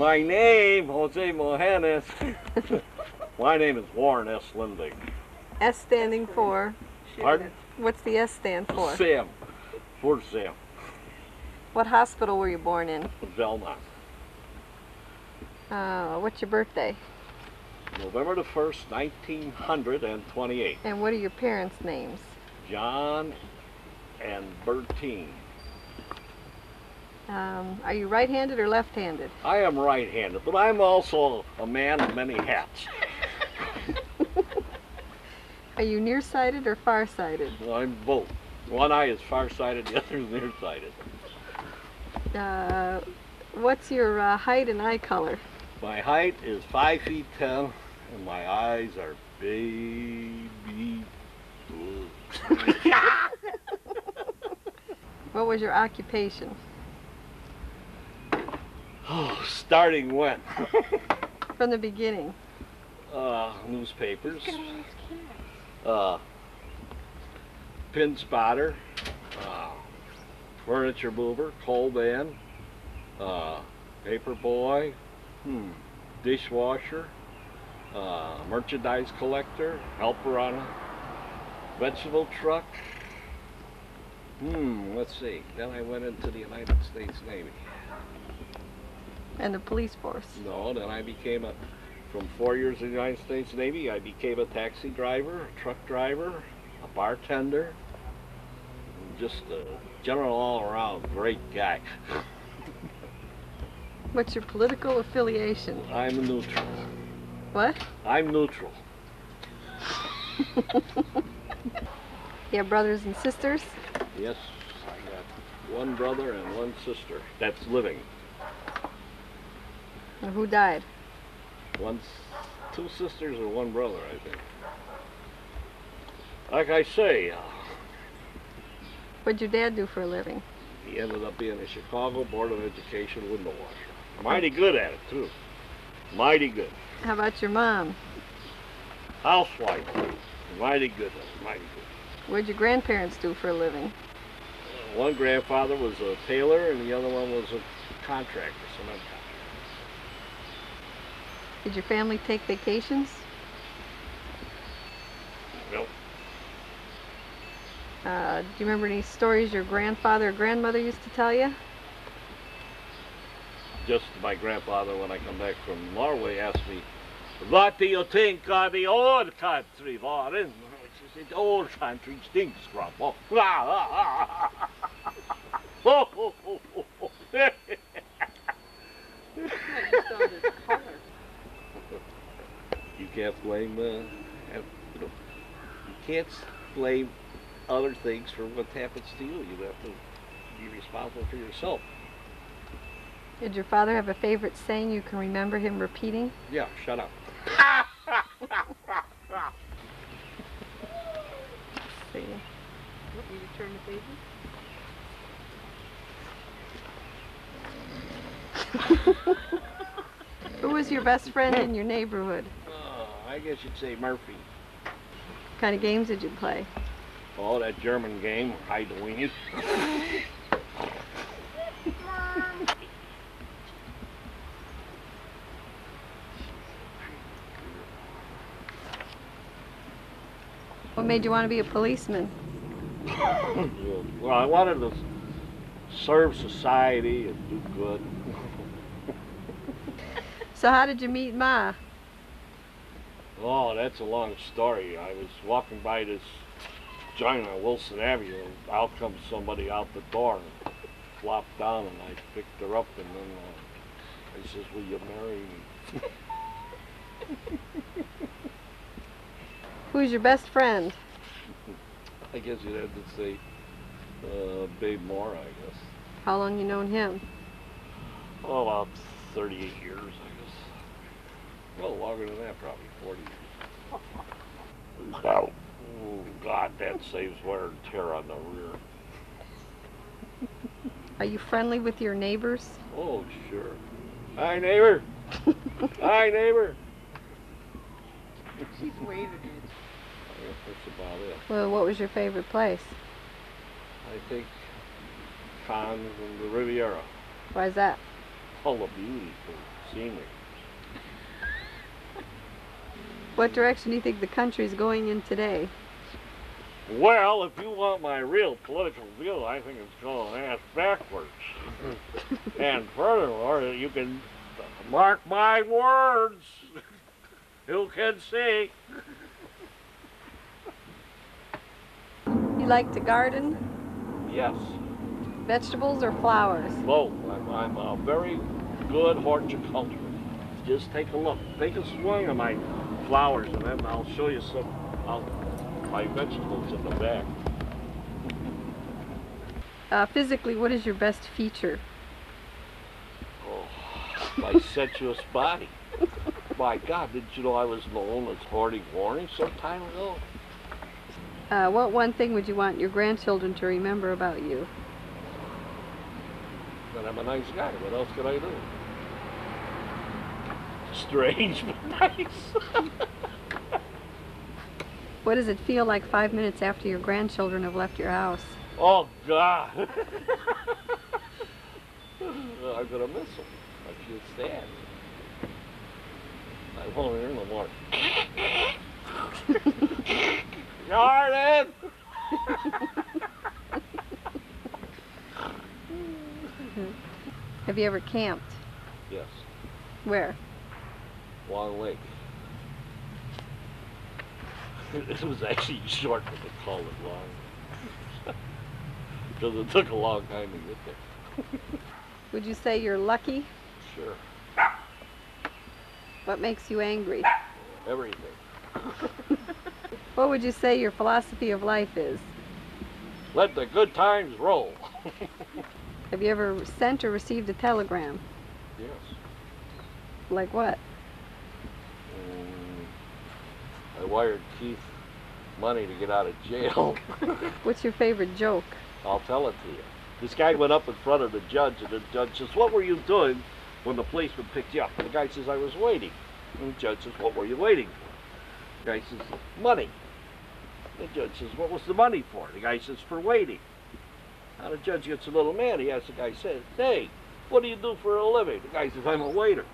My name, Jose Mojanes. My name is Warren S. Lindvig. S standing for? Pardon? What's the S stand for? Sam. For Sam. What hospital were you born in? Belmont. What's your birthday? November the 1st, 1928. And what are your parents' names? John and Bertine. Are you right-handed or left-handed? I am right-handed, but I'm also a man of many hats. Are you nearsighted or farsighted? Well, I'm both. One eye is farsighted, the other is nearsighted. What's your height and eye color? My height is 5 feet 10, and my eyes are baby blue. What was your occupation? Oh, starting when? From the beginning. Newspapers. Pin spotter. Furniture mover. Coal man. Paper boy. Dishwasher. Merchandise collector. Helper on a vegetable truck. Let's see. Then I went into the United States Navy. And the police force? No, then I became from 4 years in the United States Navy, I became a taxi driver, a truck driver, a bartender, and just a general all-around great guy. What's your political affiliation? I'm neutral. What? I'm neutral. You have brothers and sisters? Yes, I got one brother and one sister that's living. And who died? Two sisters and one brother, I think. Like I say, What'd your dad do for a living? he ended up being a Chicago Board of Education window washer. Mighty good at it, too. Mighty good. How about your mom? Housewife. Mighty good. Mighty good. What'd your grandparents do for a living? One grandfather was a tailor and the other one was a contractor, cement contractor. Did your family take vacations? Nope. Do you remember any stories your grandfather or grandmother used to tell you? Just my grandfather, when I come back from Norway, asked me, "What do you think of the old country, Warren?" She said, "The old country stinks, Grandpa." You can't blame, you can't blame other things for what happens to you. You have to be responsible for yourself. Did your father have a favorite saying you can remember him repeating? Yeah, shut up. See. What, you turn the pages? Who was your best friend in your neighborhood? I guess you'd say Murphy. What kind of games did you play? Oh, that German game, hide the wings. What made you want to be a policeman? Well, I wanted to serve society and do good. So how did you meet Ma? Oh, that's a long story. I was walking by this joint on Wilson Avenue, and out comes somebody out the door and flopped down, and I picked her up, and then I says, "Will you marry me?" Who's your best friend? I guess you'd have to say Babe Moore, I guess. How long you known him? Oh, about 38 years, I guess. Well, longer than that, probably 40 years. Oh, God, that saves wear and tear on the rear. Are you friendly with your neighbors? Oh, sure. Hi, neighbor. Hi, neighbor. She's waving at you. That's about it. Well, what was your favorite place? I think Cannes and the Riviera. Why is that? Full of beauty. scenery. What direction do you think the country's going in today? Well, if you want my real political view, I think it's going ass backwards. And furthermore, you can mark my words. Who can see? You like to garden? Yes, Vegetables or flowers? both. I'm a very good horticulturist. Just take a look. Take a swing of my flowers, and then I'll show you some my vegetables in the back. Physically, what is your best feature? Oh, my sensuous body. My God, did you know I was known as Horny Warning some time ago? What one thing would you want your grandchildren to remember about you? That I'm a nice guy. What else could I do? Strange, but nice. What does it feel like 5 minutes after your grandchildren have left your house? Oh, God. I'm going to miss them. I feel sad. I won't hear no more. Jordan! Have you ever camped? Yes. Where? Long Lake. It was actually short, but they called it long. Because it took a long time to get there. Would you say you're lucky? Sure. What makes you angry? Everything. What would you say your philosophy of life is? Let the good times roll. Have you ever sent or received a telegram? Yes. Like what? I wired Keith money to get out of jail. What's your favorite joke? I'll tell it to you. This guy went up in front of the judge, and the judge says, "What were you doing when the policeman picked you up?" And the guy says, "I was waiting." And the judge says, "What were you waiting for?" The guy says, "Money." The judge says, "What was the money for?" The guy says, "For waiting." Now the judge gets a little mad. He asks the guy, says, "Hey, what do you do for a living?" The guy says, "I'm a waiter."